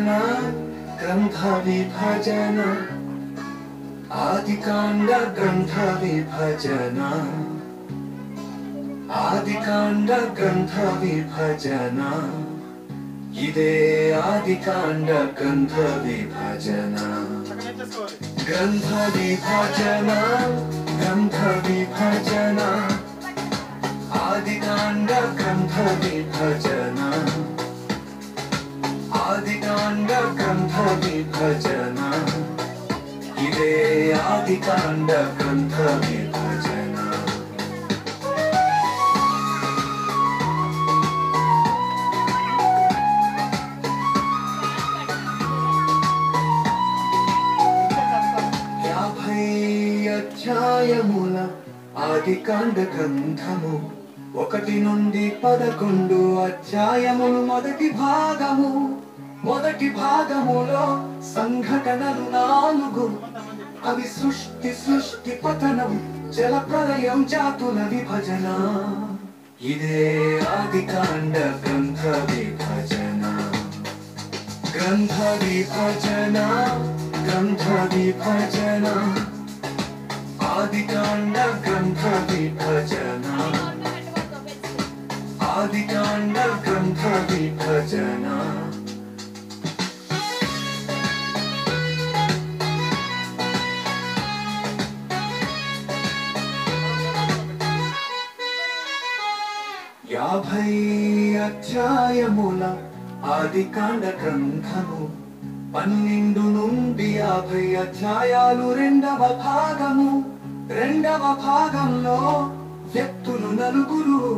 విభజన గ్రంథ విభజన ఆదికాండ గ్రంథ విభజన ఆదికాండ గ్రంథ విభజన ఇదే ఆదికాండ గ్రంథ విభజన గ్రంథ విభజన గ్రంథ విభజన ఆదికాండ గ్రంథ విభజన ఆదికాండ గ్రంథ విభజన ఇదే ఆదికాండ గ్రంథ విభజన అధ్యాయముల ఆదికాండ గ్రంథము 1 నుండి 11 అధ్యాయములు మొదటి భాగములో సంఘటనలు 4 అవి సృష్టి పతనం జల ప్రళయం జాతుల విభజన ఇదే ఆదికాండ గ్రంథ విభజన గ్రంథ విభజన గ్రంథ విభజన ఆదికాండ గ్రంథ విభజన ఆదికాండ గ్రంథ విభజన యాభై అధ్యాయముల ఆదికాండ గ్రంథము 12 నుండి 50 అధ్యాయాలు రెండవ భాగంలో వ్యక్తులు 4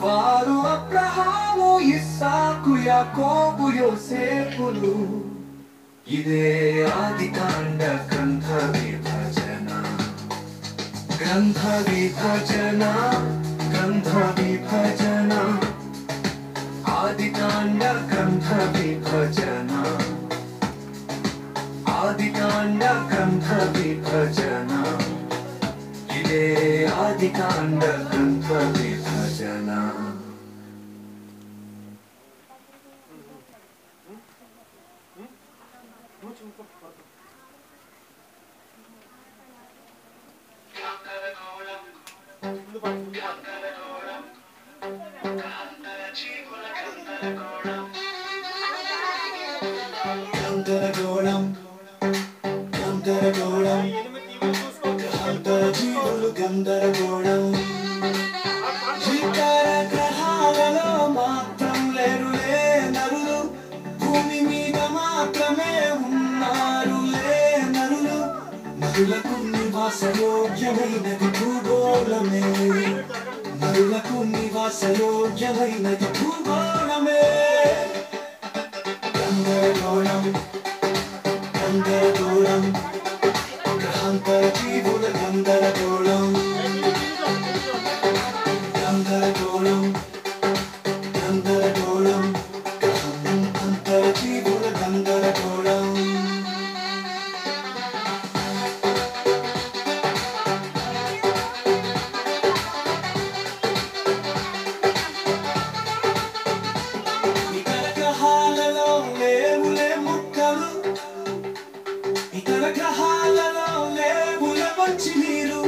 వారు అబ్రహాము ఇస్సాకు యాకోబు యోసేపులు ఇదే ఆదికాండ గ్రంథ విభజన గ్రంథ విభజన గ్రంథ విభజన ఆదికాండ గ్రంథ విభజన ఆదికాండ గ్రంథ విభజన ఇదే ఆదికాండ గ్రంథ విభజన గందరగోళం గందరగోళం జీవులు గందరగోళం ఇతర గ్రహాలలో మాత్రం లేరులే నరులు భూమి మీద మాత్రమే ఉన్నారులే నరులు నరులకు నివాసయోగ్యమైనది భూగోళమే నరులకు నివాసయోగ్యమైనది భూగోళమే గందరగోళం గందరగోళం గ్రహాంతర జీవుల గందరగోళం గందరగోళం గందరగోళం గ్రహాంతర జీవుల గందరగోళం ఇతర గ్రహాలలో లేవులే మొక్కలు ఇతర గ్రహాలలో లేవులే మంచి నీరు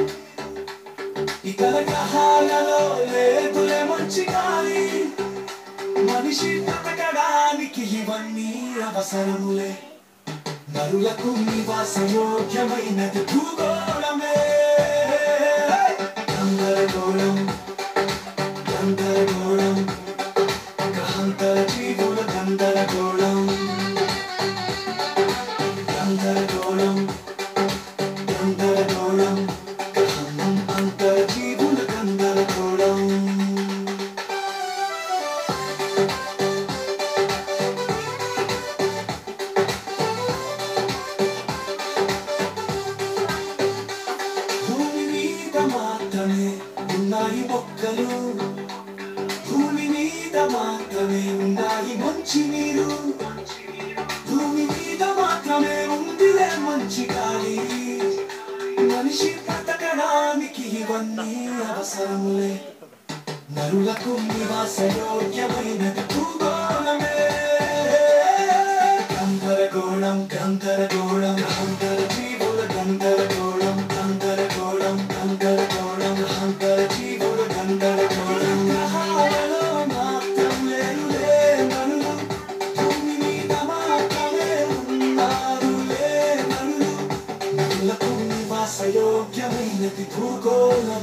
ఇతర గ్రహాలలో లేదులే మంచి గాలి మనిషి బ్రతకడానికి ఇవన్నీ అవసరములే నరులకు నివాసయోగ్యమైనది భూగోళమే గందరగోళం గందరగోళం గ్రహాంతర జీవుల గందరగోళం గందరగోళం గందరగోళం గ్రహాంతర జీవుల గందరగోళం భూమి మీద మాత్రమే ఉన్నాయి మొక్కలు భూమి మీద మాత్రమే ఉన్నాయి మంచి నీరు భూమి మీద మాత్రమే ఉందిలే మంచి గాలి మనిషి బ్రతకడానికి ఇవన్నీ అవసరములే నరులకు నివాసయోగ్యమైనది భూగోళమే గందరగోళం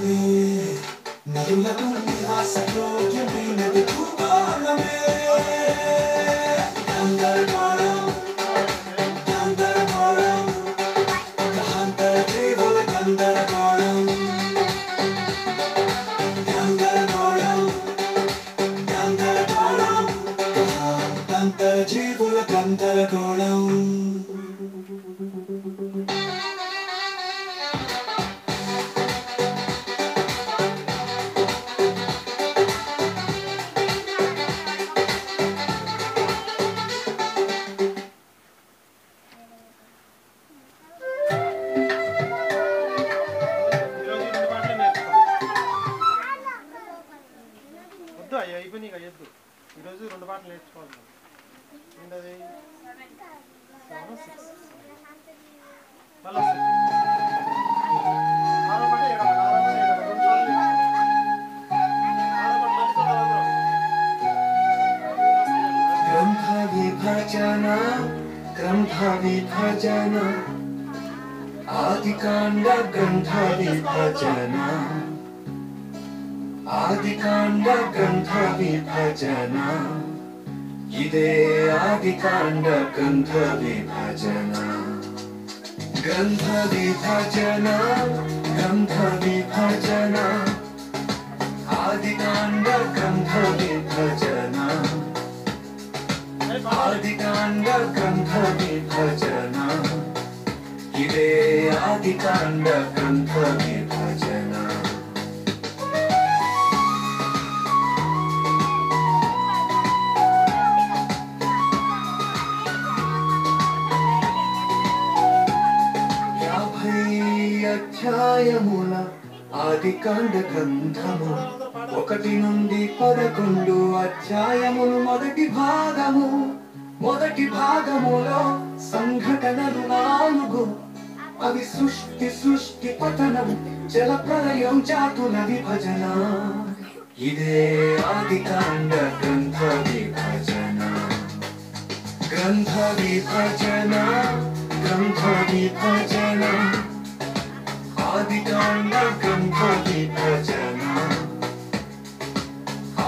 తాండవమే నదులకు నివాసయోగ్యమైనది భూగోళమే గందరగోళం గందరగోళం గ్రహాంతర జీవుల గందరగోళం గందరగోళం గందరగోళం గ్రహాంతర జీవుల గందరగోళం అయిపోయినాయి అయ్యొద్దు ఈరోజు 2 పాటలు నేర్చుకోవాలి ఏంటది 7 6 మళ్ళీ 6 పాట 7 గ్రంథ విభజన ఆదికాండ గ్రంథ విభజన ఆదికాండ గ్రంథ విభజన ఇదే ఆదికాండ గ్రంథ విభజన గ్రంథ విభజన గ్రంథ విభజన ఆదికాండ గ్రంథ విభజన ఆదికాండ గ్రంథ విభజన ఇదే ఆదికాండ గ్రంథ విభజన అధ్యాయముల ఆదికాండ గ్రంథము 1 నుండి 11 అధ్యాయములు మొదటి భాగములో సంఘటనలు 4 అవి సృష్టి పతనం జల ప్రళయం జాతుల విభజన ఇదే ఆదికాండ గ్రంథ విభజన గ్రంథ విభజన గ్రంథ విభజన ఆదికాండ గ్రంథ విభజన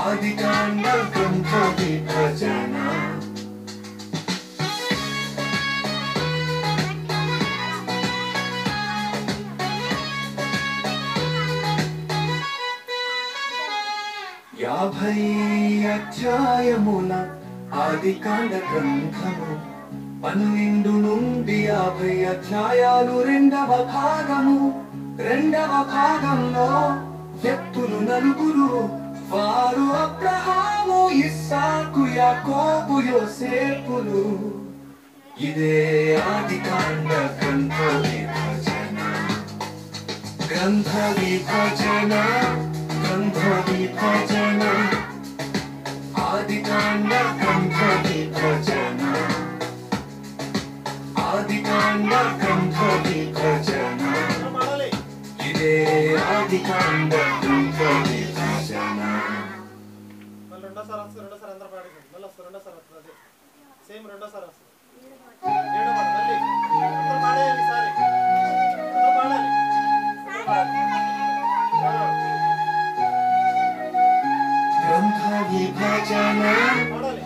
ఆదికాండ గ్రంథ విభజన యాభై అధ్యాయముల ఆదికాండ గ్రంథము 12 నుండి 50 అధ్యాయాలు రెండవ భాగంలో వ్యక్తులు 4 వారు అబ్రహాము ఇస్సాకు యాకోబు యోసేపులు ఇదే ఆదికాండ గ్రంథ విభజన గ్రంథ విభజన గ్రంథ విభజన ఆదికాండ గ్రంథ విభజన ఆదికాండ గ్రంథ విభజన ఇదే ఆదికాండ గ్రంథ విభజన రెండోసారి అందరూ పాడండి మళ్ళీ రెండోసారి వస్తుంది అదే సేమ్ రెండోసారి వస్తుంది 7వ పాట మళ్ళీ అందరూ పాడేయాలి సారీ అందరూ పాడాలి గ్రంథ విభజన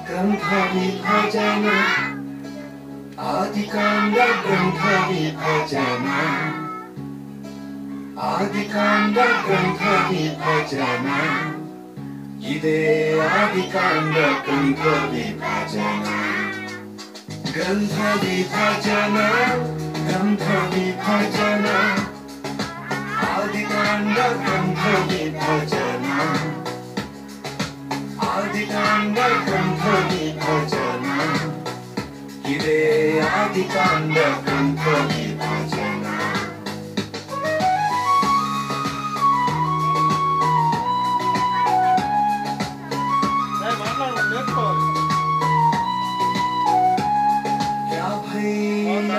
గ్రంథ విభజన ఆదికాండ గ్రంథ విభజన ఆదికాండ గ్రంథ విభజన ఇదే ఆదికాండ గ్రంథ విభజన గ్రంథ విభజన గ్రంథ విభజన ఆదికాండ గ్రంథ విభజన ఆదికాండ గ్రంథ విభజన ఇదే ఆదికాండ గ్రంథ విభజన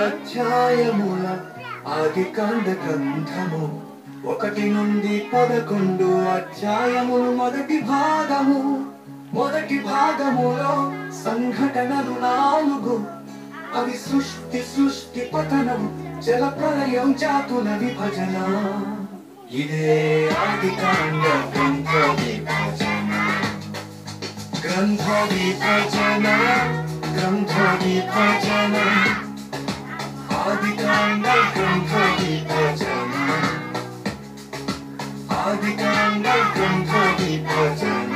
అధ్యాయముల ఆదికాండ గ్రంథము 1 నుండి 11 అధ్యాయములు మొదటి భాగములో సంఘటనలు 4 అవి సృష్టి పతనం జల ప్రళయం జాతుల విభజన ఇదే ఆదికాండ గ్రంథ విభజన గ్రంథ విభజన గ్రంథ విభజన ఆదికాండ గ్రంథ విభజన ఆదికాండ గ్రంథ విభజన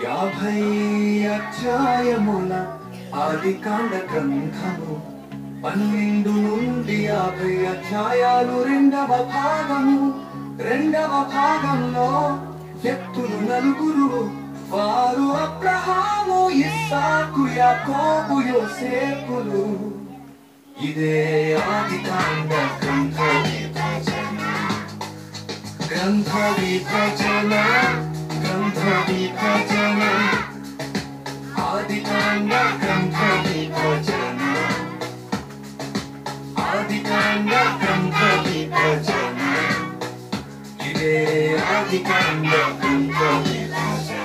యాభై అధ్యాయముల ఆదికాండ గ్రంథము 12 నుండి 50 అధ్యాయాలు రెండవ భాగంలో వ్యక్తులు నలుగురు వారు అబ్రహాము ఇస్సాకు యాకోబు యోసేపులు ఇదే ఆదికాండ గ్రంథ విభజన గ్రంథ విభజన గ్రంథ విభజన ఆదికాండ గ్రంథ విభజన ఆదికాండ గ్రంథ విభజన ఇదే ఆదికాండ గ్రంథ విభజన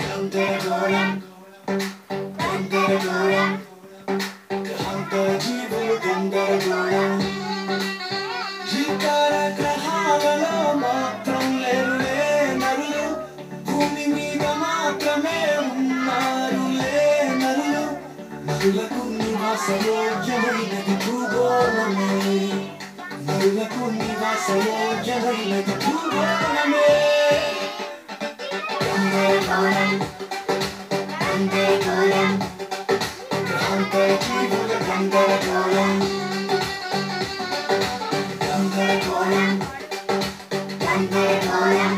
గందరగోళం గందరగోళం గ్రహాంత జీవులు గందరగోళం జీతాల గ్రహాలలో మాత్రం లేరులే నరులు భూమి మీద మాత్రమే ఉన్నారులే నరులు నరులకు నివాసయోగ్యమైనది భూగోళమే నరులకు నివాసయోగ్యమైనది భూగోళమే గందరగోళం గందరగోళం గ్రహాంత జీవుల గందరగోళం గందరగోళం గందరగోళం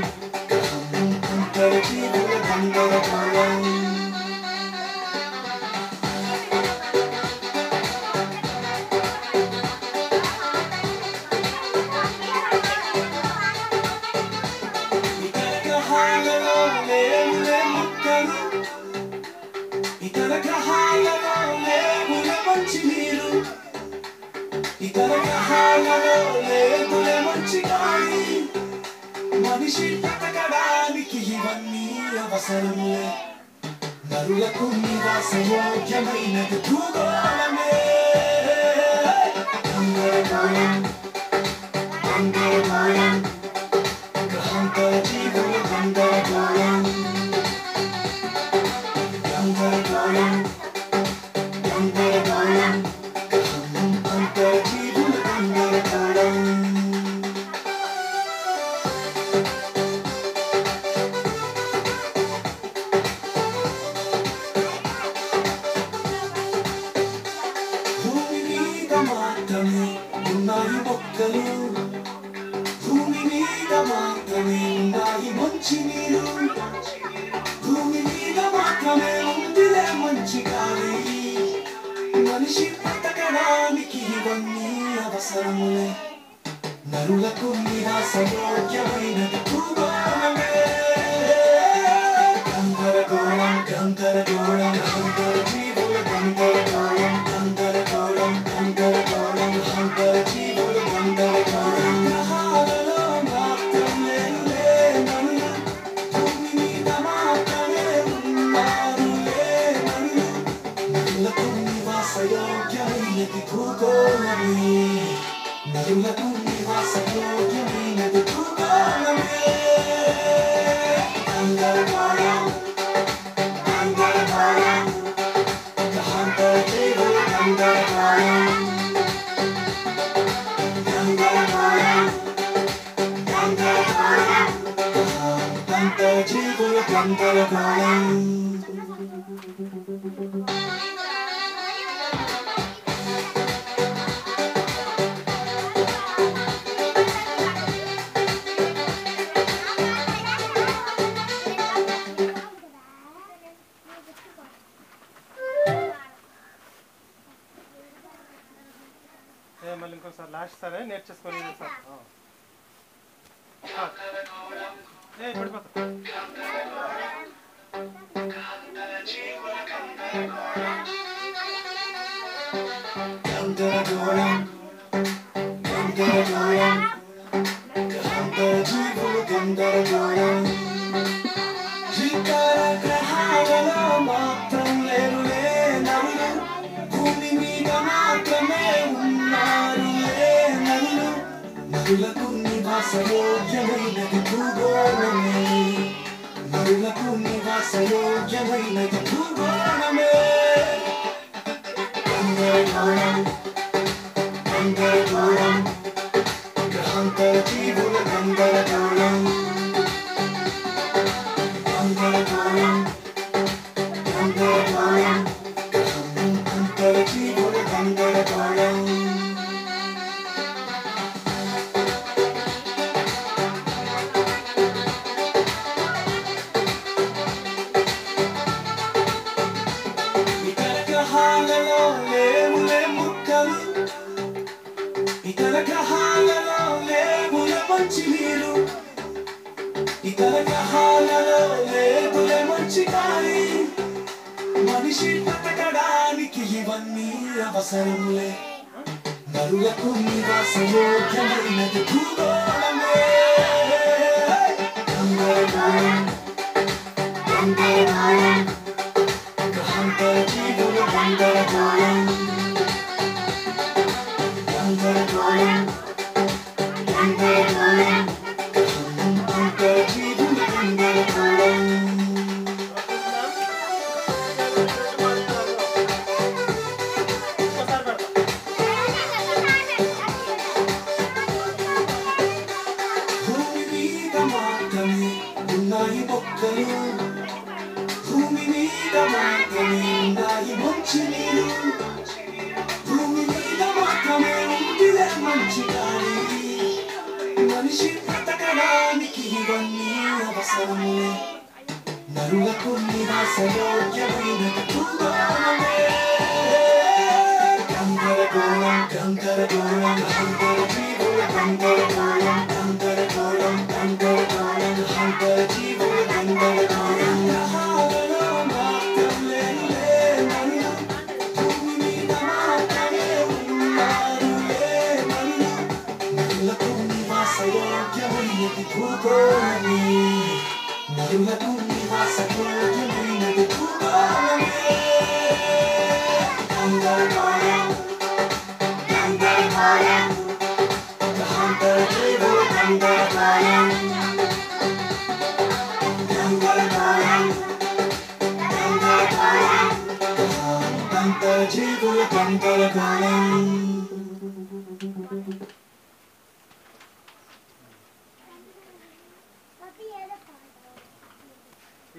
గ్రహాంత జీవుల గందరగోళం ఇతర గ్రహాలలో లేవులే మంచి నీరు ఇతర గ్రహాలలో లేవులే మంచి గాలి మనిషి బ్రతకడానికి ఇవన్నీ అవసరములే నరులకు నివాసయోగ్యమైనది భూగోళమే గందరగోళం గందరగోళం గ్రహాంత జీవుల గందరగోళం గందరగోళం గందరగోళం గ్రహాంత జీవుల గందరగోళం భూమి మీద మాత్రమే ఉన్నాయి మొక్కలు భూమి మీద మాత్రమే ఉన్నాయి మంచి నీరు భూమి మీద మాత్రమే ఉందిలే మంచి గాలి మనిషి బ్రతకడానికి ఇవన్నీ అవసరములే నరులకు నివాసయోగ్యమైనది భూగోళమే గందరగోళం గందరగోళం గందర జీవుల గందరగోళం గందరగోళం గందరగోళం గందర జీవుల గందరగోళం గ్రహాలలో మాత్రమే నరులు భూమి మీద మాత్రమే ఉన్నారులే నరులు నరులకు నివాసయోగ్యమైనది భూగోళమే నరులకు నివాసయోగ్యమైనది భూగోళమే గందరగోళం గందరగోళం గ్రహాంత జీవుల గందరగోళం గందరగోళం గందరగోళం గ్రహాంత జీవుల గందరగోళం మళ్ళీ ఇంకోసారి లాస్ట్ సరే నేర్చేసుకొని సార్ పడిపోతా గందరగోళం గందరగోళం గ్రహాంతర జీవులు గందరగోళం శ్రీకార గ్రహాలలో మాత్రం లేరులే నరులు భూమి మీద మాత్రమే ఉన్నారులే నరులు నరులకు నివాసయోగ్యమైనది భూగోళమే నరులకు నివాసయోగ్యమైనది భూగోళమే గందరగోళం గందరగోళం గ్రహాంతర జీవుల గందరగోళం గందరగోళం గందరగోళం గ్రహాంతర జీవుల గందరగోళం గ్రహాలలో లేవులే ముక్కలు ఇతర గ్రహాలలో లేవులే మంచి నీరు ఇతర గ్రహాలలో లేవులే మంచి గాలి మనిషి బతకడానికి ఇవన్నీ అవసరములే నరులకు నివాసయోగ్యమైనది భూగోళమే గందరగోళం గందరగోళం గ్రహాంతర జీవుల గందరగోళం గందరగోళం గందరగోళం గ్రహాంతర జీవుల గందరగోళం భూమి మీద మాత్రమే ఉన్నాయి మొక్కలు భూమి మీద మాత్రమే ఉన్నాయి మంచి నీరు భూమి మీద మాత్రమే ఉందిలే మంచి గాలి మనిషి బ్రతకడానికి ఇవన్నీ అవసరములే నరులకు నివాసయోగ్యమైనది భూగోళమే గందరగోళం గందరగోళం గందర జీవుల గందరగోళం గందరగోళం గందరగోళం గందర జీవుల గందరగోళం గ్రహాలలో మాత్రం లేనులే నరులు భూమి మీద మాత్రమే ఉన్నారులే నరులు నరులకు నివాసయోగ్యమైనది భూగోళమే నరులకు నివాసయోగ్యమైనది భూగోళమే గందరగోళం గందరగోళం గ్రహాంతర జీవుల గందరగోళం గందరగోళం గందరగోళం గ్రహాంతర జీవుల గందరగోళం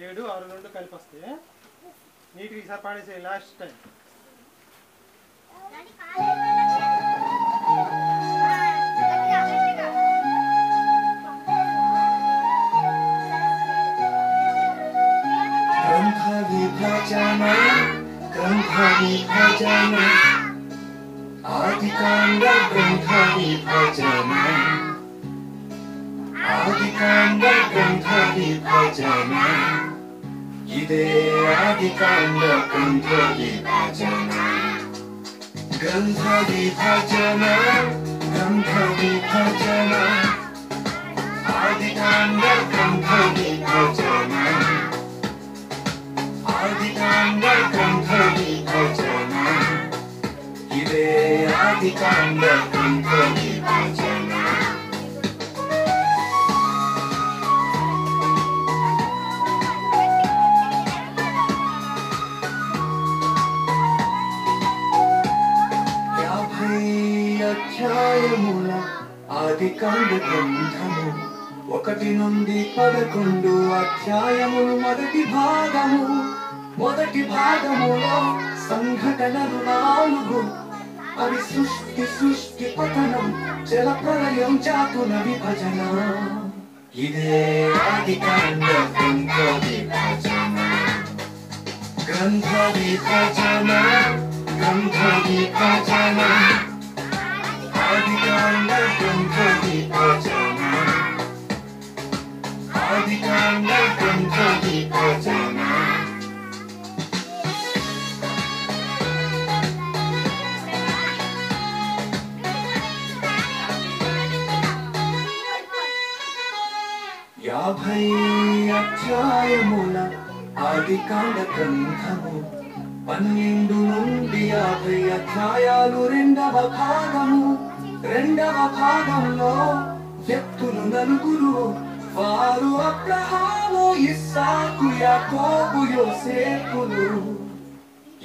7, 6 రెండు కలిపి వస్తే నీట్గా ఈసారి పాడేసేయి లాస్ట్ టైం గ్రంథ విభజన ఆదికాండ గ్రంథ విభజన ఆదికాండ గ్రంథ విభజన ఇదే ఆదికాండ గ్రంథ విభజన గ్రంథ విభజన ఆదికాండ గ్రంథ విభజన ఆదికాండ గ్రంథ విభజన ఇదే ఆదికాండ గ్రంథ విభజన అధ్యాయముల ఆదికాండ గ్రంథము 1 నుండి 11 అధ్యాయములు మొదటి భాగములో సంఘటనలు 4 అవి సృష్టి పతనం జల ప్రళయం జాతుల విభజన ఇదే ఆదికాండ గ్రంథ విభజన గ్రంథ విభజన ఆదికాండ గ్రంథ విభజన ఆదికాండ గ్రంథ విభజన యాభై అధ్యాయముల ఆదికాండ గ్రంథము 12 నుండి 50 అధ్యాయాలు రెండవ భాగంలో వ్యక్తులు నలుగురు వారు అబ్రహాము ఇస్సాకు యాకోబు యోసేపులు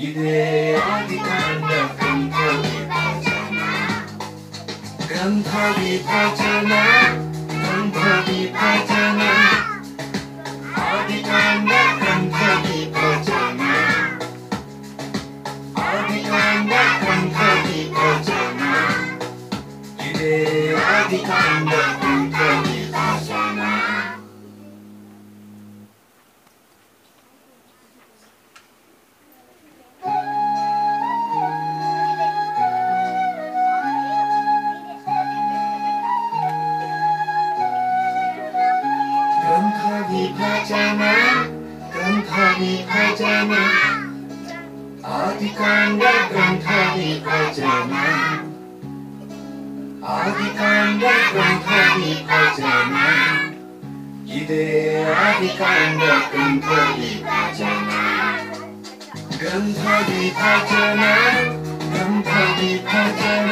ఇదే ఆదికాండ గ్రంథ విభజన ఆదికాండ గ్రంథ విభజన ఆదికాండ గ్రంథ విభజన ఇదే ఆదికాండ గ్రంథ విభజన గ్రంథ విభజన ఆదికాండ గ్రంథ విభజన ఆదికాండ గ్రంథ విభజన ఇదే ఆదికాండ గ్రంథ విభజన గ్రంథ విభజన గ్రంథ విభజన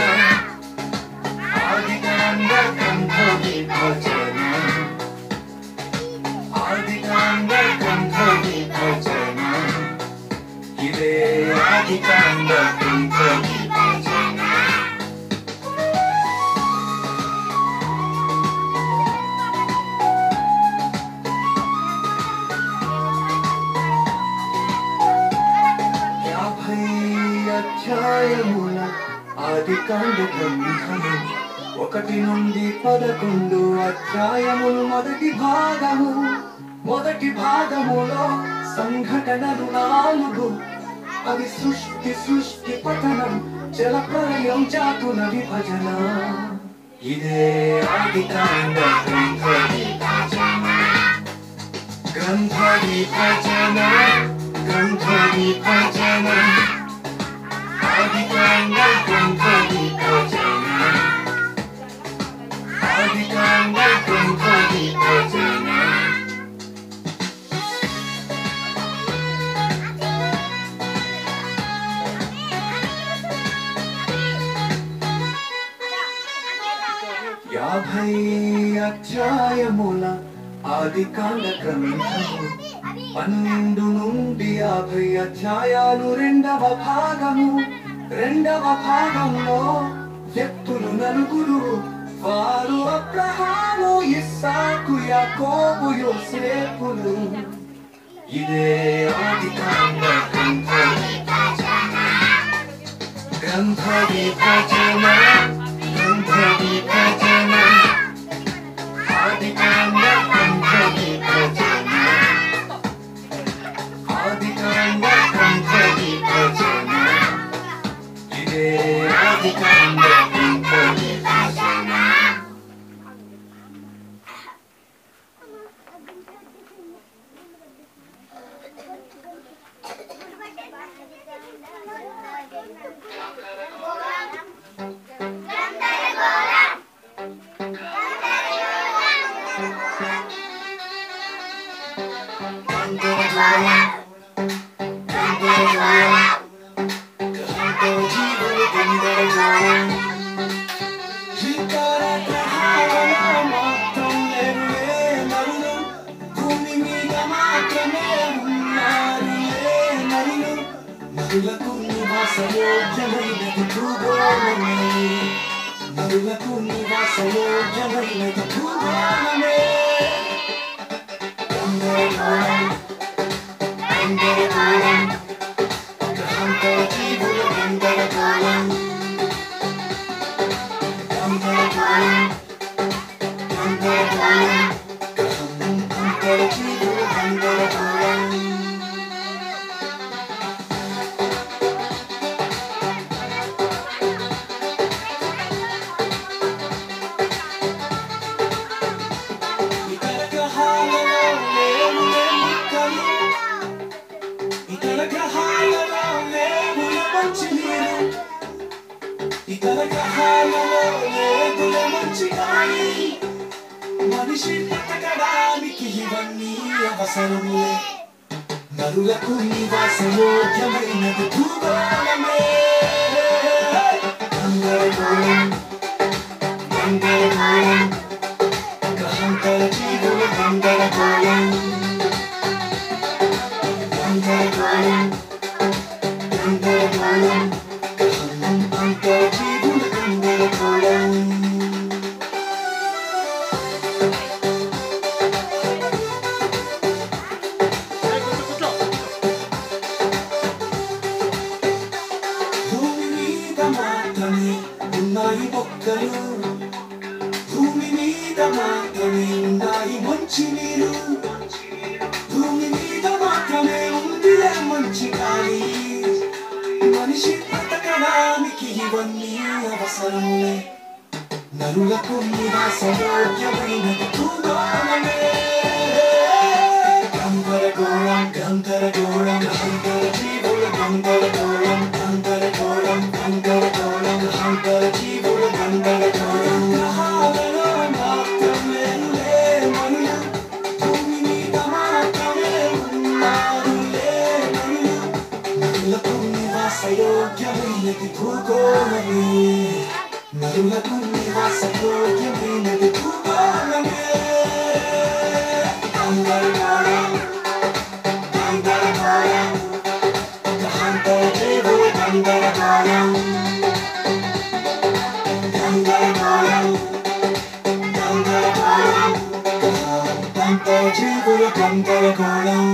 ఆదికాండ గ్రంథ విభజన ఆదికాండ గ్రంథ విభజన ఇదే ఆదికాండ గ్రంథ విభజన యాభై అధ్యాయముల ఆదికాండ గ్రంథము 1 నుండి 11 అధ్యాయములు మొదటి భాగములో సంఘటనలు 4 అవి సృష్టి పతనం జల ప్రళయం జాతుల విభజన ఇదే ఆదికాండ గ్రంథ విభజన గ్రంథ విభజన గ్రంథ విభజన ఆదికాండ గ్రంథ విభజన ఆదికాండ గ్రంథ విభజన యాభై అధ్యాయముల ఆదికాండ గ్రంథము 12 నుండి 50 అధ్యాయాలు రెండవ భాగంలో వ్యక్తులు నలుగురు వారు అబ్రహాము ఇస్సాకు యాకోబు యోసేపులు ఇదే ఆదికాండ గ్రంథ విభజన గ్రంథ విభజన ఆదికాండ గ్రంథ విభజన ఆదికాండ గ్రంథ విభజన ఇదే ఆదికాండ గ్రంథ విభజన Hallelujah. మనిషి బ్రతకడానికి ఇవన్నీ అవసరమే నరులకు నివాసయోగ్యమైనది భూగోళమే గందరగోళం గందరగోళం గ్రహాంతర జీవుల గందరగోళం గందరగోళం గందరగోళం గ్రహాంతర జీవుల గందరగోళం ఉన్నాయి మొక్కలు భూమి మీద మాత్రమే ఉన్నాయి మంచి నీరు భూమి మీద మాత్రమే ఉందిలే మంచి గాలి మనిషి బ్రతకడానికి ఇవన్నీ అవసరములే నరులకు నివాసయోగ్యమైనది భూగోళమే గందరగోళం గందరగోళం గందర జీవుల గందరగోళం గందరగోళం గందరగోళం గందర జీవుల గందరగోళం గ్రహాలలో మాత్రమే మనులు భూమి మీద మాత్రమే ఉన్నారులే మనులు నరులకు నివాసయోగ్యమైనది భూగోళమే నరులకు నివాసయోగ్యమైనది భూగోళమే గందరగోళం గందరగోళం గ్రహాంతర జీవుల గందరగోళం గందరగోళం గందరగోళం గ్రహాంతర జీవుల గందరగోళం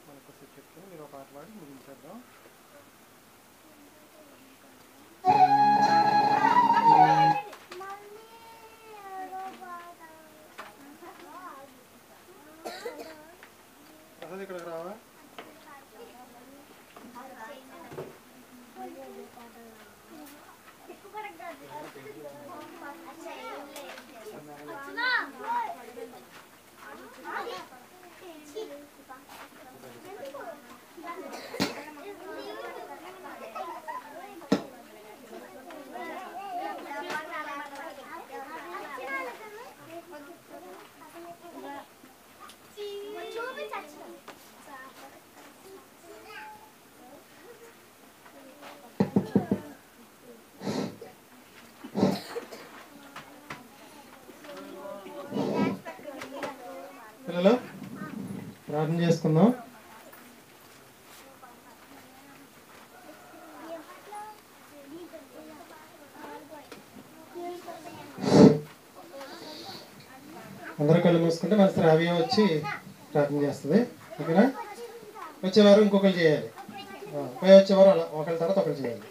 మనకు చెప్తే మీరు ఒక పాట పాడి ముగించేద్దాం. ప్రసాద్ ఇక్కడికి రావా? పిల్లలు ప్రార్థన చేసుకుందాం. అందరూ కళ్ళు మూసుకుంటే మన శ్రావ్య వచ్చి ప్రార్థన చేస్తుంది. ఓకేనా? వచ్చేవారు ఇంకొకరు చేయాలి. పోయి వచ్చేవారు అలా ఒకరి తర్వాత ఒకరు చేయాలి.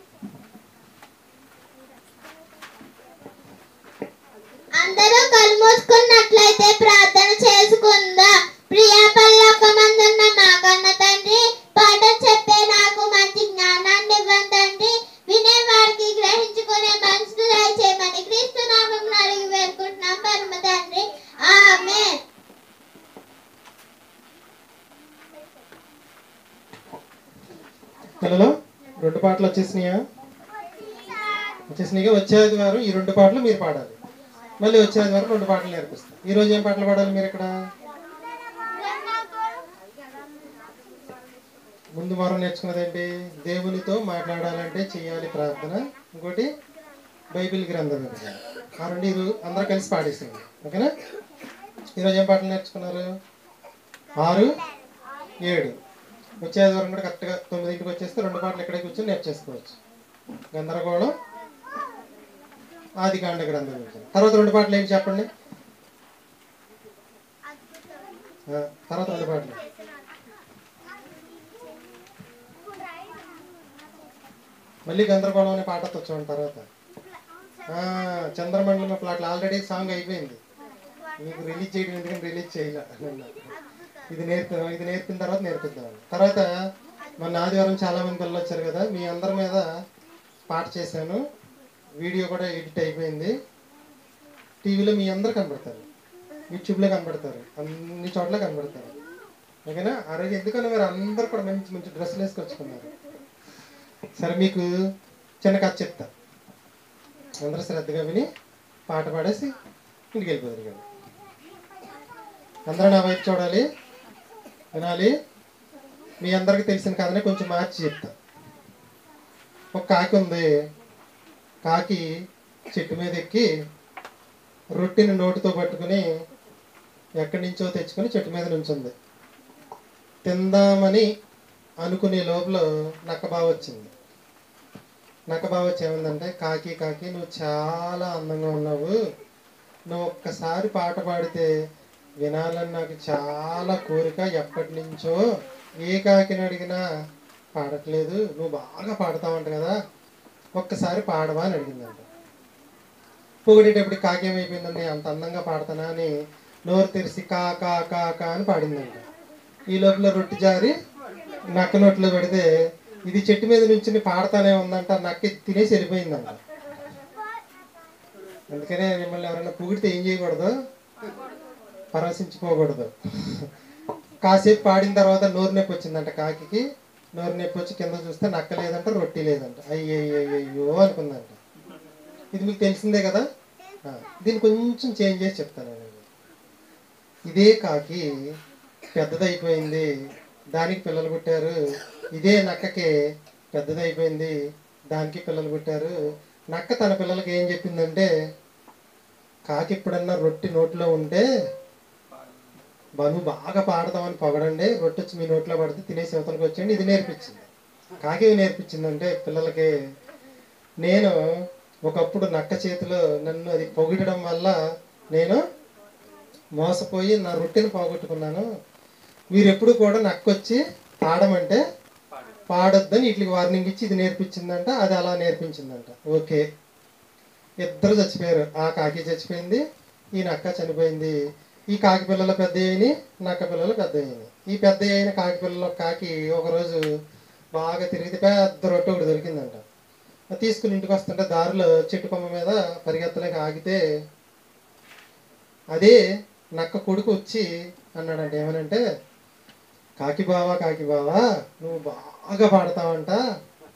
అందరూ కళ్ళు మూసుకున్నట్లయితే ప్రార్థన చేసుకుందా. ప్రియా పరలోకమందున్న మా కన్న తండ్రి, పాఠం చెప్పే నాకు మంచి జ్ఞానాన్ని ఇవ్వండి. వినే వారికి గ్రహించుకునే మనసు దయచేయమని క్రీస్తు నామమున అడిగి వేడుకుంటున్నాం పరమ తండ్రి. ఆమేన్. పిల్లలు 2 పాటలు వచ్చేసినాయా? వచ్చేసినాయిగా. వచ్చే ఆదివారం ఈ 2 పాటలు మీరు పాడాలి. మళ్ళీ వచ్చే ఆదివారం 2 పాటలు నేర్పిస్తాం. ఈరోజు ఏం పాటలు పాడాలి మీరు ఇక్కడ? ముందు వారం నేర్చుకున్నది ఏంటి? దేవునితో మాట్లాడాలంటే చేయాలి ప్రార్థన. ఇంకోటి బైబిల్ గ్రంథం. ఆ 2 అందరూ కలిసి పాడేసింది. ఓకేనా? ఈరోజు ఏం పాటలు నేర్చుకున్నారు? 6, 7. వచ్చే ఆదివారం కూడా కరెక్ట్గా 9కి వచ్చేస్తే 2 పాటలు ఇక్కడే కూర్చొని నేర్చేసుకోవచ్చు. గందరగోళం, ఆదికాండ గ్రంథం. తర్వాత 2 పాటలు ఏంటి చెప్పండి? తర్వాత 2 పాటలు మళ్ళీ గందరగోళం అనే పాట చూడండి. తర్వాత చంద్రమండలం ప్లాట్లు ఆల్రెడీ సాంగ్ అయిపోయింది. మీకు రిలీజ్ చేయడం ఎందుకంటే రిలీజ్ చేయలే. ఇది నేర్పిన తర్వాత నేర్పిద్దాం. తర్వాత మొన్న ఆదివారం చాలామంది పిల్లలు వచ్చారు కదా, మీ అందరి మీద పాట చేశాను, వీడియో కూడా ఎడిట్ అయిపోయింది. టీవీలో మీ అందరు కనబడతారు, యూట్యూబ్లో కనబడతారు, అన్ని చోట్ల కనబడతారు. ఓకేనా? ఆ రోజు ఎందుకన్నా మీరు అందరు కూడా మంచి మంచి డ్రెస్సులు వేసుకొచ్చుకున్నారు. సరే, మీకు చిన్న కథ చెప్తా, అందరూ శ్రద్ధగా విని పాట పాడేసి ఇంటికి వెళ్ళిపోతారు కదా. అందరూ నా వైపు చూడాలి, వినాలి. మీ అందరికి తెలిసిన కథనే కొంచెం మార్చి చెప్తా. ఒక కాకి ఉంది. కాకి చెట్టు మీద ఎక్కి రొట్టెని నోటితో పట్టుకుని ఎక్కడి నుంచో తెచ్చుకొని చెట్టు మీద నుంచుంది. తిందామని అనుకునే లోపల నక్క బావ వచ్చింది. నక్క బావ వచ్చి ఏమందంటే, కాకి కాకి నువ్వు చాలా అందంగా ఉన్నావు, నువ్వు ఒక్కసారి పాట పాడితే వినాలని నాకు చాలా కోరిక, ఎప్పటి నుంచో ఏ కాకిని అడిగినా పాడట్లేదు, నువ్వు బాగా పాడతావంట కదా, ఒక్కసారి పాడవా అని అడిగిందంట. పొగిడేటప్పుడు కాకి ఏమైపోయిందండి, అంత అందంగా పాడతానా అని నోరు తెరిచి కా కా కా కా అని పాడిందంట. ఈ లోపల రొట్టె జారి నక్క నోట్లో పెడితే ఇది చెట్టు మీద నుంచి పాడతానే ఉందంట, నక్క తినేసి వెళ్ళిపోయిందంట. అందుకనే మిమ్మల్ని ఎవరైనా పొగిడితే ఏం చేయకూడదు, పరవశించిపోకూడదు. కాసేపు పాడిన తర్వాత నోరు నొప్పి వచ్చిందంట కాకి. నోరు నొప్పి వచ్చి కింద చూస్తే నక్క లేదంట, రొట్టె లేదంట. అయ్యో అనుకుందంట. ఇది మీకు తెలిసిందే కదా. దీన్ని కొంచెం చేంజ్ చేసి చెప్తాను నేను. ఇదే కాకి పెద్దదైపోయింది, దానికి పిల్లలు పుట్టారు. ఇదే నక్కకి పెద్దదైపోయింది, దానికి పిల్లలు పుట్టారు. నక్క తన పిల్లలకి ఏం చెప్పిందంటే, కాకి ఎప్పుడన్నా రొట్టె నోట్లో ఉంటే నువ్వు బాగా పాడతామని పొగడండి, రొట్టె వచ్చి మీ నోట్లో పడితే తినేసి అవతలకి వచ్చేయండి. ఇది నేర్పించింది. కాకి నేర్పించిందంటే పిల్లలకి, నేను ఒకప్పుడు నక్క చేతిలో నన్ను అది పొగిడడం వల్ల నేను మోసపోయి నా రొట్టెని పోగొట్టుకున్నాను. మీరు ఎప్పుడు కూడా నక్కొచ్చి పాడమంటే పాడొద్దని వీటికి వార్నింగ్ ఇచ్చి ఇది నేర్పించిందంట. అది అలా నేర్పించిందంట. ఓకే, ఇద్దరు చచ్చిపోయారు. ఆ కాకి చచ్చిపోయింది, ఈ నక్క చనిపోయింది. ఈ కాకి పిల్లలు పెద్ద అయినాయి, నక్క పిల్లలు పెద్ద అయినాయి. ఈ పెద్ద అయిన కాకి పిల్లలు కాకి ఒకరోజు బాగా తిరిగితే పెద్ద రొట్టె ఒకటి దొరికిందంట. తీసుకుని ఇంటికి వస్తుంటే దారిలో చెట్టు కొమ్మ మీద పరిగెత్తలేక ఆగితే అదే నక్క కొడుకు వచ్చి అన్నాడంట, ఏమనంటే, కాకి బావా నువ్వు బాగా పాడతావంట.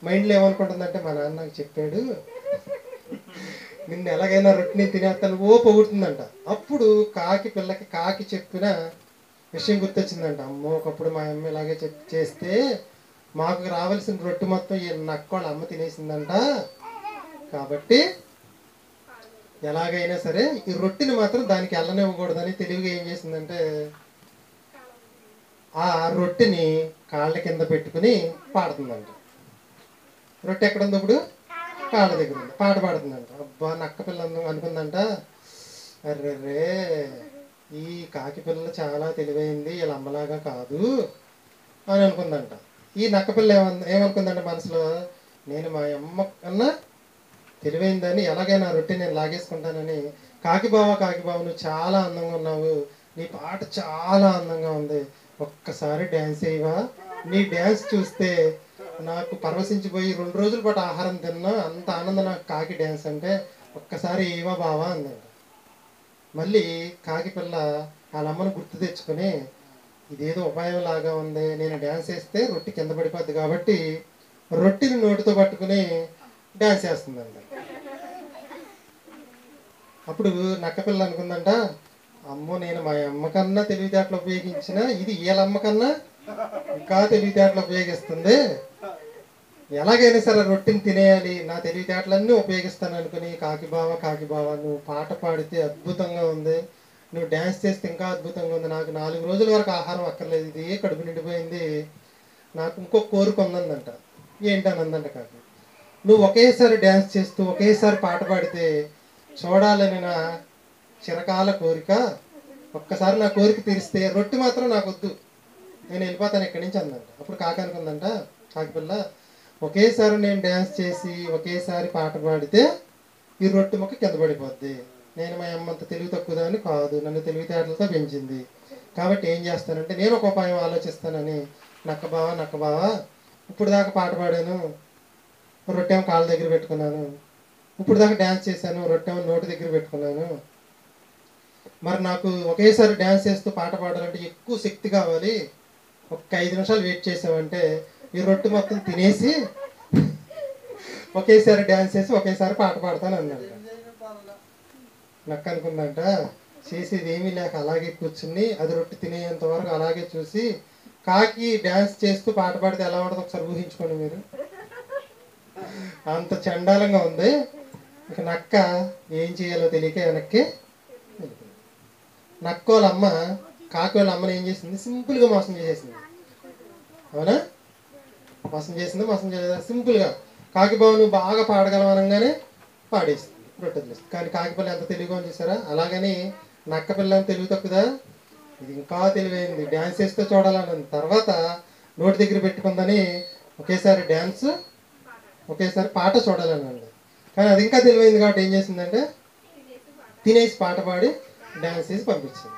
మైండ్లో ఏమనుకుంటుందంటే, మా నాన్న నాకు చెప్పాడు నిన్ను ఎలాగైనా రొట్టెని తినేస్తాను ఓ పొగుడుతుందంట. అప్పుడు కాకి పిల్లకి కాకి చెప్పిన విషయం గుర్తొచ్చిందంట. అమ్మో, ఒకప్పుడు మా అమ్మ ఇలాగే చేస్తే మాకు రావాల్సిన రొట్టె మొత్తం ఈ నక్క వాళ్ళ అమ్మ తినేసిందంట. కాబట్టి ఎలాగైనా సరే ఈ రొట్టెని మాత్రం దానికి వెళ్ళనివ్వకూడదని తెలివిగా ఏం చేసిందంటే, ఆ రొట్టెని కాళ్ళ కింద పెట్టుకుని పాడుతుందంట. రొట్టె ఎక్కడ ఉంది ఇప్పుడు? కాళ్ళ దగ్గర ఉంది. పాట పాడుతుందంట. అబ్బా, నక్క పిల్ల అనుకుందంట, అర్రే ఈ కాకి పిల్ల చాలా తెలివైంది, వీళ్ళ అమ్మలాగా కాదు అని అనుకుందంట. ఈ నక్క పిల్ల ఏమనుకుందంటే మనసులో, నేను మా అమ్మ కన్నా తెలివైందని ఎలాగైనా రొట్టె నేను లాగేసుకుంటానని, కాకి బావ నువ్వు చాలా అందంగా ఉన్నావు, నీ పాట చాలా అందంగా ఉంది, ఒక్కసారి డ్యాన్స్ వేయవా? నీ డ్యాన్స్ చూస్తే నాకు పరవశించిపోయి 2 రోజుల పాటు ఆహారం తిన్నా, అంత ఆనందం నాకు కాకి డ్యాన్స్ అంటే, ఒక్కసారి ఏవా బావా అందంట. మళ్ళీ కాకి పిల్ల వాళ్ళ అమ్మను గుర్తు తెచ్చుకొని, ఇదేదో ఉపాయం లాగా ఉంది, నేను డ్యాన్స్ వేస్తే రొట్టె కింద పడిపోద్ది కాబట్టి రొట్టెని నోటితో పట్టుకుని డ్యాన్స్ వేస్తుందంట. అప్పుడు నక్కపిల్ల అనుకుందంట, అమ్మో, నేను మా అమ్మ కన్నా తెలివితేటలు ఉపయోగించిన ఇది వీళ్ళమ్మ కన్నా ఇంకా తెలివితేటలు ఉపయోగిస్తుంది, ఎలాగైనా సరే రొట్టెని తినేయాలి, నా తెలివితేటలన్నీ ఉపయోగిస్తాను అనుకుని, కాకి బావ నువ్వు పాట పాడితే అద్భుతంగా ఉంది, నువ్వు డ్యాన్స్ చేస్తే ఇంకా అద్భుతంగా ఉంది, నాకు 4 రోజుల వరకు ఆహారం అక్కర్లేదు, ఇది కడుపు నిండిపోయింది, నాకు ఇంకొక కోరిక ఉందందంట. ఏంటనందంట కాకి, నువ్వు ఒకేసారి డ్యాన్స్ చేస్తూ ఒకేసారి పాట పాడితే చూడాలని నా చిరకాల కోరిక, ఒక్కసారి నా కోరిక తీరిస్తే రొట్టె మాత్రం నాకు వద్దు, నేను వెళ్ళిపోతాను ఇక్కడి నుంచి అందంట. అప్పుడు కాకి అనుకుందంట, కాకి పిల్ల, ఒకేసారి నేను డ్యాన్స్ చేసి ఒకేసారి పాట పాడితే ఈ రొట్టె మొక్క కింద పడిపోద్ది, నేను మా అమ్మంత తెలివి తక్కువదాన్ని కాదు, నన్ను తెలివితేటలతో పెంచింది, కాబట్టి ఏం చేస్తానంటే నేను ఒక ఉపాయం ఆలోచిస్తానని, నక్క బావ ఇప్పుడు దాకా పాట పాడాను, రొట్టెం కాళ్ళ దగ్గర పెట్టుకున్నాను. ఇప్పుడు దాకా డ్యాన్స్ చేశాను, రొట్టెం నోటి దగ్గర పెట్టుకున్నాను. మరి నాకు ఒకేసారి డ్యాన్స్ చేస్తూ పాట పాడాలంటే ఎక్కువ శక్తి కావాలి. ఒక 5 నిమిషాలు వెయిట్ చేసామంటే ఈ రొట్టె మొత్తం తినేసి ఒకేసారి డ్యాన్స్ చేసి ఒకేసారి పాట పాడతాను అన్నాడు. నక్క అనుకుందంట, చేసేది ఏమీ లేక అలాగే కూర్చుని అది రొట్టె తినేంత వరకు అలాగే చూసి కాకి డ్యాన్స్ చేస్తూ పాట పాడితే ఎలా ఉంటుందో ఒకసారి ఊహించుకోండి మీరు. అంత చండాలంగా ఉంది. ఇక నక్క ఏం చేయాలో తెలియక వెనక్కి వెళ్ళిపోయింది. నక్క వాళ్ళ అమ్మ కాకి వాళ్ళ అమ్మని ఏం చేసింది? సింపుల్గా మోసం చేసేసింది. అవునా? మోసం చేసేది సింపుల్గా. కాకి బావ నువ్వు బాగా పాడగలవనగానే పాడేస్తుంది, రొట్టెలు. కానీ కాకి పిల్ల ఎంత తెలివిగా ఉంది చూసారా? అలాగని నక్క పిల్ల తెలివి తక్కుదా? ఇది ఇంకా తెలివైంది. డ్యాన్స్ చేస్తే చూడాలన్నది. తర్వాత నోటి దగ్గర పెట్టుకుందని ఒకేసారి డ్యాన్స్ ఒకేసారి పాట చూడాలన్నది. కానీ అది ఇంకా తెలివైంది కాబట్టి ఏం చేసిందంటే తినేసి పాట పాడి డ్యాన్స్ చేసి పంపించింది.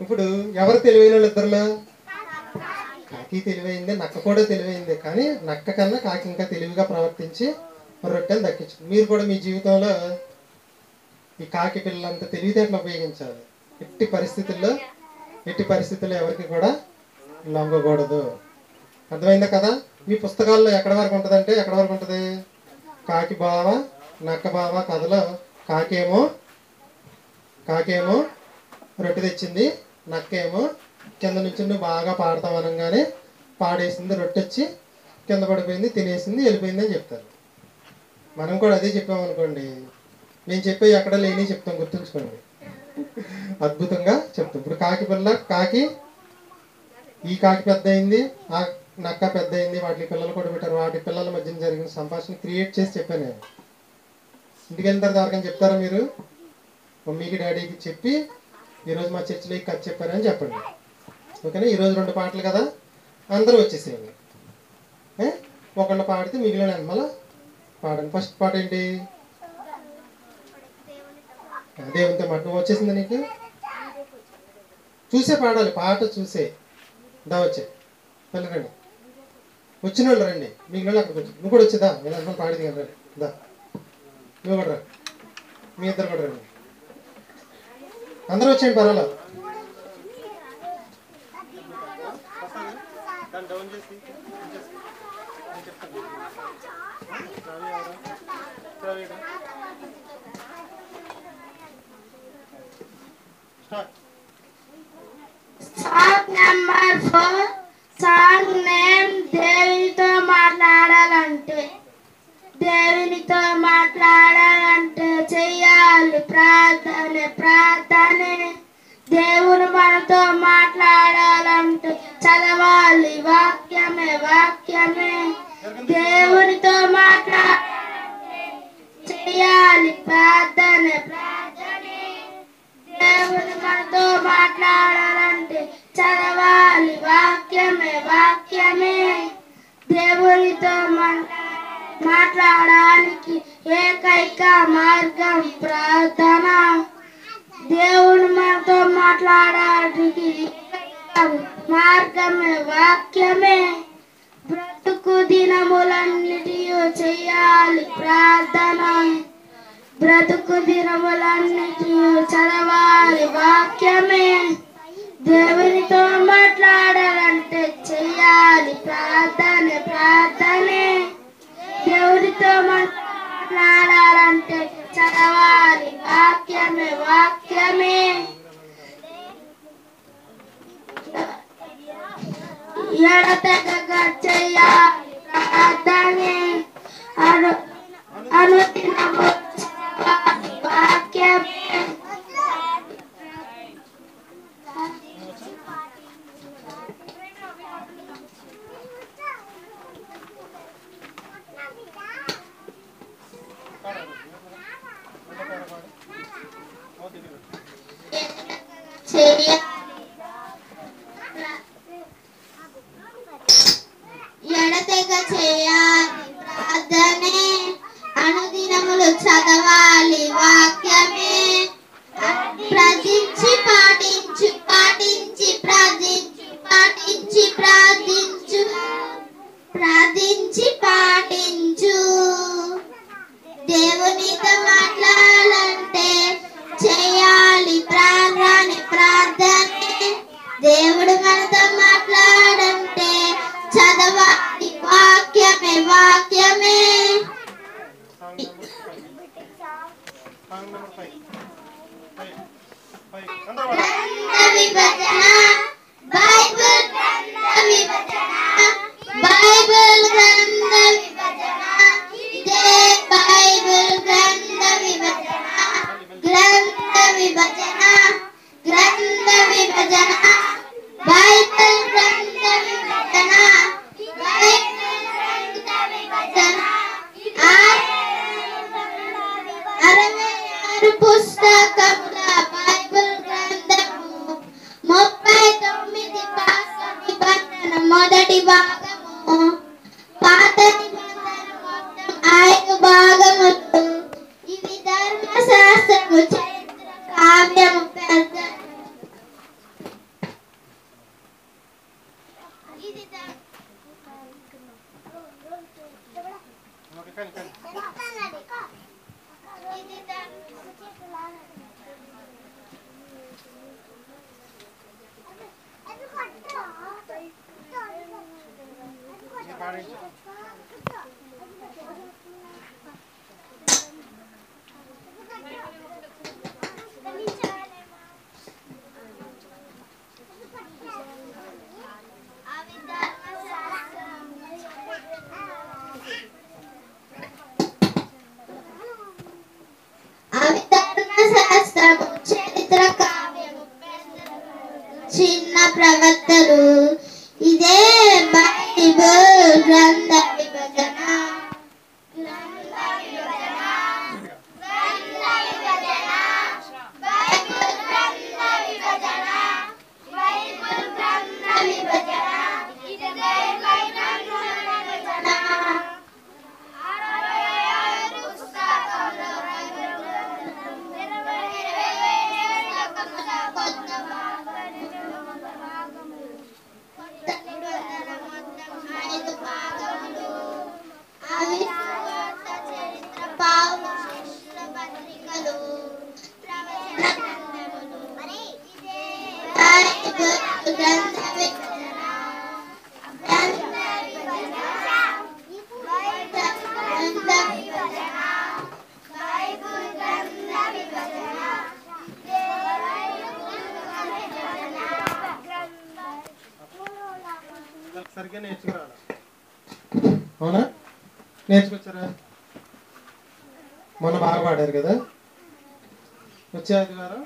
ఇప్పుడు ఎవరు తెలివైన వాళ్ళు ఇద్దరులో? కాకి తెలివైంది, నక్క కూడా తెలివైంది. కానీ నక్క కన్నా కాకి ఇంకా తెలివిగా ప్రవర్తించి రొట్టెను దక్కించింది. మీరు కూడా మీ జీవితంలో ఈ కాకి పిల్లలంతా తెలివితేటలు ఉపయోగించాలి. ఎట్టి పరిస్థితుల్లో ఎవరికి కూడా లొంగకూడదు. అర్థమైందా కదా? మీ పుస్తకాల్లో ఎక్కడి వరకు ఉంటుందంటే ఎక్కడి వరకు ఉంటుంది? కాకి బావ నక్క బావ కథలో కాకేమో రొట్టె తెచ్చింది, నక్కేమో కింద నుంచి నువ్వు బాగా పాడతావు అనగానే పాడేసింది, రొట్టె వచ్చి కింద పడిపోయింది, తినేసింది, వెళ్ళిపోయింది అని చెప్తారు. మనం కూడా అదే చెప్పామనుకోండి, నేను చెప్పే ఎక్కడ లేని చెప్తాం, గుర్తుంచుకోండి. అద్భుతంగా చెప్తాం. ఇప్పుడు కాకి పిల్ల ఈ కాకి పెద్ద అయింది, ఆ నక్క పెద్ద అయింది, వాటి పిల్లలు కూడా పెట్టారు. వాటి పిల్లల మధ్యన జరిగిన సంభాషణ క్రియేట్ చేసి చెప్పాను నేను. ఇంటికి వెళ్ళిన తర్వాత ఎవరికైనా చెప్తారా మీరు? మమ్మీకి డాడీకి చెప్పి ఈరోజు మా చర్చిలో ఈ కథ చెప్పారని చెప్పండి. ఓకేనా? ఈరోజు 2 పాటలు కదా, అందరూ వచ్చేసేయండి. ఒకళ్ళు పాడితే మిగిలిన మళ్ళీ పాడండి. ఫస్ట్ పాట ఏంటి? దేవునితో మాట. నువ్వు వచ్చేసింది నీకు? చూసే పాడాలి, పాట చూసే. దా వచ్చే వెళ్ళరండి, వచ్చిన వాళ్ళు రండి, మిగిలిన వాళ్ళు అక్కడికి వచ్చి. నువ్వు కూడా వచ్చేదా? నేను అనుకుని పాడేది కదా, రండి దా. నువ్వు కూడా రా, మీ ఇద్దరు కూడా రండి, అందరూ వచ్చేయండి, పర్వాలేదు. Song number 4. సాంగ్ నేమ్ దేవునితో మాట్లాడాలంటే చెయ్యాలి ప్రార్థనే. దేవుడు మనతో మాట్లాడాలంటే చదవాలి వాక్యమే. దేవునితో మాట్లాడాలంటే చెయ్యాలి ప్రార్థనే. దేవుడు మనతో మాట్లాడాలంటే చదవాలి వాక్యమే. దేవునితో మాట్లాడడానికి ఏకైక మార్గం ప్రార్థన. దేవుడు మనతో మాట్లాడడానికి మార్గమే వాక్యమే. బ్రతుకు దినములన్నిటి చెయ్యాలి ప్రార్థన. బ్రతుకు దినములన్నిటి చదవాలి వాక్యమే. దేవునితో మాట్లాడాలంటే చెయ్యాలి ప్రార్థనే. దేవునితో మాట్లాడాలంటే చదవాలి వాక్యమే. ఎడతెగక చెయ్యాలి ప్రార్థనే. అనుదినము చదవాలి వాక్యమే. ఎడతెగ చేయాలి ప్రార్థనే. అనుదిన వాక్యమే గ్రంథ విభజన బైబిల్ గ్రంథ విభజన బైబిల్ గ్రంథ విభజన ఇదే బైబిల్ గ్రంథ విభజన గ్రంథ విభజన గ్రంథ విభజన బైబిల్ గ్రంథ విభజన బైబిల్ గ్రంథ విభజన 66 పుస్తకముల బైబిల్ గ్రంథము 39 పాత నిబంధన మొదటి భాగము పాత నిబంధన మొత్తం 5 భాగములు ఇవి ధర్మశాస్త్రము చరిత్ర కావ్యము పెద్ద ఇది ధర్మశాస్త్రము చరిత్ర కావ్యము చిన్న ప్రవక్తలు ఇదే బైబిల్ గ్రంథ విభజన గ్రంథ విభజన గ్రంథ విభజన బైబిల్ గ్రంథ విభజన బైబిల్ గ్రంథ విభజన ఇదే బైబిల్ గ్రంథ విభజన 66 పుస్తకాలు కొత్త నిబంధన మొత్తం 5 భాగములు అవి సువార్త చరిత్ర పౌలు శిష్యుల పత్రికలు ప్రవచన గ్రంథములు ఇదే బైబిల్ గ్రంథ విభజన గ్రంథ విభజన బైబిల్ గ్రంథ విభజన బైబిల్ గ్రంథ విభజన సరిగ్గా నేర్చుకురావాలి. అవునా? నేర్చుకొచ్చారా? మొన్న బాగా పాడారు కదా. వచ్చే ఆదివారం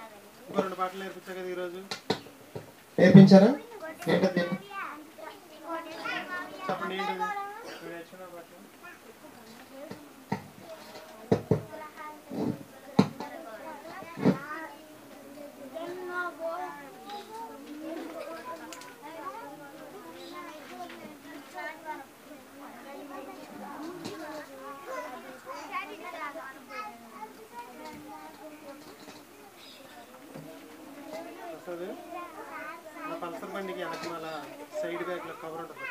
ఇంకో 2 పాటలు నేర్పించా కదా ఈరోజు. నేర్పించారా? ఏంటది చెప్పండి. ఏంటది నేర్చుకున్న పాటలు? నా పల్సర్ బండికి వెనకమాల సైడ్ బ్యాగ్లో కవర్ ఉంటుంది.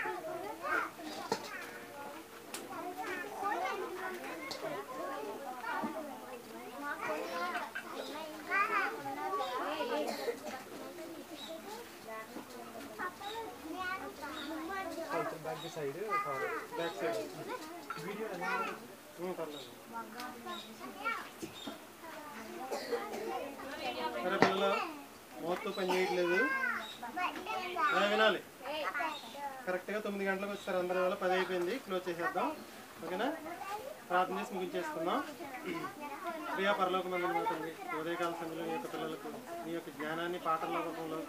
Back side back side video పర్లేదు. సరే పిల్లలు మోత్తో పని చేయట్లేదు వినాలి. కరెక్ట్గా 9 గంటలకు వచ్చారు అందరి వల్ల 10 అయిపోయింది. క్లోజ్ చేసేద్దాం. ఓకేనా? ప్రార్థన చేసి ముగించేసుకుందాం. ప్రియా పరలోకమందున మా తండ్రి, ఉదయకాల సమయంలో మీ యొక్క పిల్లలకు మీ యొక్క జ్ఞానాన్ని పాటల రూపంలో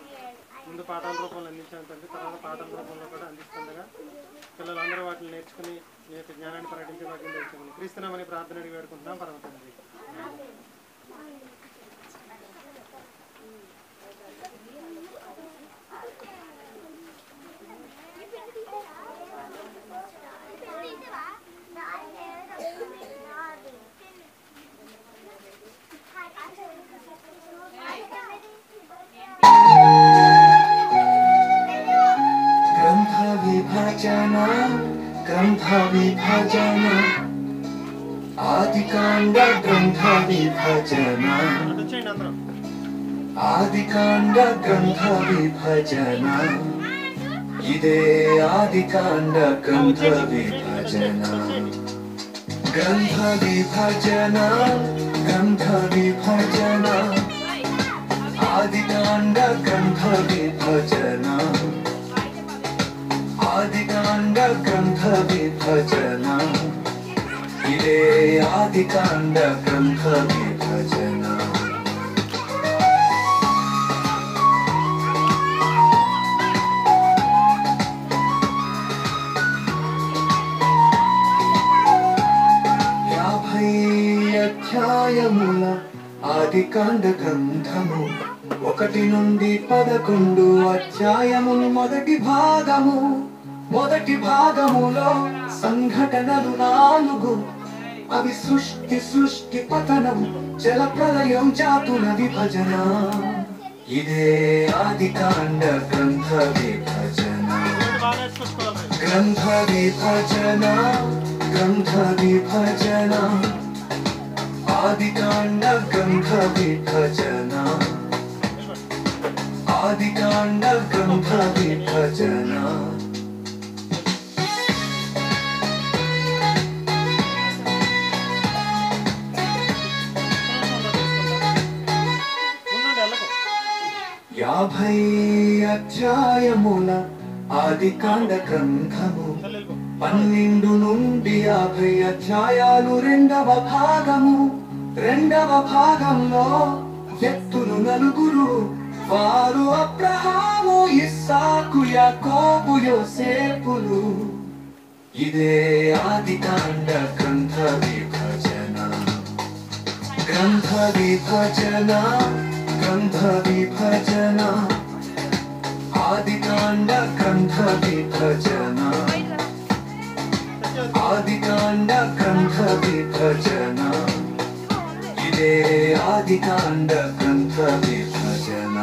ముందు పాఠాల రూపంలో అందించాను తండ్రి. తర్వాత పాటల రూపంలో కూడా అందిస్తుండగా పిల్లలందరూ వాటిని నేర్చుకుని మీ యొక్క జ్ఞానాన్ని ప్రకటించే వాటిని నేర్చుకుని క్రీస్తున్నామని ప్రార్థన అడిగి వేడుకుంటున్నాం పరమ తండ్రి. గ్రంథ విభజన ఆదికాండ గ్రంథ విభజన ఆదికాండ గ్రంథ విభజన ఇదే ఆదికాండ గ్రంథ విభజన విభజన గ్రంథ విభజన గ్రంథ విభజన ఆదికాండ గ్రంథ విభజన ఆదికాండ గ్రంథ విభజన ఇదే ఆదికాండ గ్రంథ విభజన అధ్యాయముల ఆదికాండ గ్రంథము 1 నుండి 11 అధ్యాయములు మొదటి భాగములో సంఘటనలు 4 అవి సృష్టి పతనం జల ప్రళయం జాతుల విభజన ఇదే ఆదికాండ గ్రంథ విభజన గ్రంథ విభజన గ్రంథ విభజన ఆదికాండ గ్రంథ విభజన ఆదికాండ గ్రంథ విభజన యాభై అధ్యాయముల ఆదికాండ గ్రంథము 12 నుండి 50 అధ్యాయాలు రెండవ భాగంలో వ్యక్తులు 4 వారు అబ్రహాము ఇస్సాకు యాకోబు యోసేపులు ఇదే ఆదికాండ గ్రంథ విభజన గ్రంథ విభజన గ్రంథ విభజన ఆదికాండ గ్రంథ విభజన ఆదికాండ గ్రంథ విభజన ఇదే ఆదికాండ గ్రంథ విభజన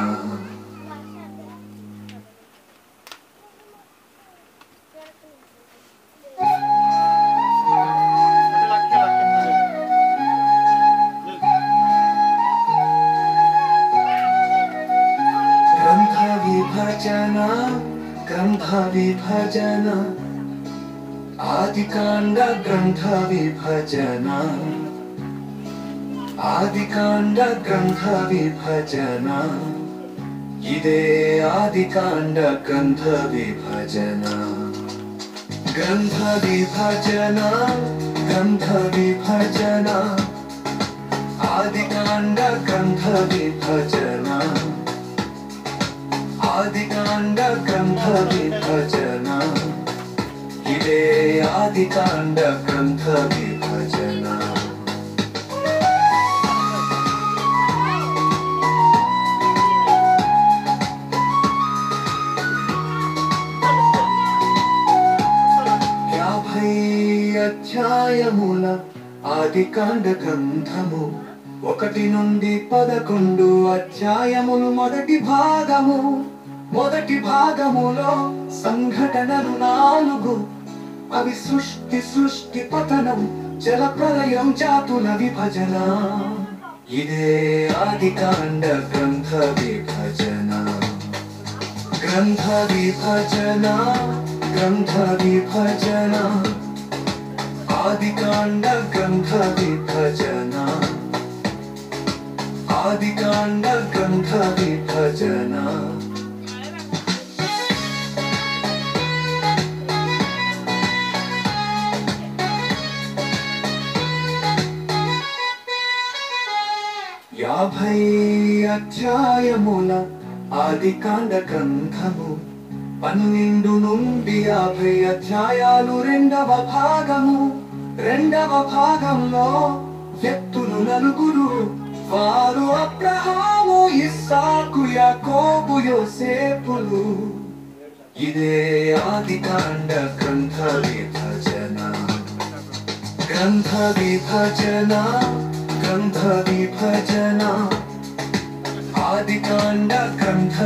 గ్రంథ విభజన గ్రంథ విభజన ఆదికాండ గ్రంథ విభజన ఆదికాండ గ్రంథ విభజన ఇదే ఆదికాండ గ్రంథ విభజన గ్రంథ విభజన గ్రంథ విభజన ఆదికాండ గ్రంథ విభజన ఆదికాండ గ్రంథ విభజన ఇదే ఆదికాండ గ్రంథ విభజన అధ్యాయముల ఆదికాండ గ్రంథము 1 నుండి 11 అధ్యాయములు మొదటి భాగములో సంఘటనలు 4 అవి సృష్టి పతనం జల ప్రళయం జాతుల విభజన ఇదే ఆదికాండ గ్రంథ విభజన గ్రంథ విభజన గ్రంథ విభజన ఆదికాండ గ్రంథ విభజన ఆదికాండ గ్రంథ విభజన యాభై అధ్యాయముల ఆదికాండ గ్రంథము 12 నుండి 50 అధ్యాయాలు రెండవ భాగంలో వ్యక్తులు 4 వారు అబ్రహాము ఇస్సాకు యాకోబు యోసేపులు ఇదే ఆదికాండ గ్రంథ విభజన గ్రంథ విభజన గ్రంథ విభజన ఆదికాండ గ్రంథ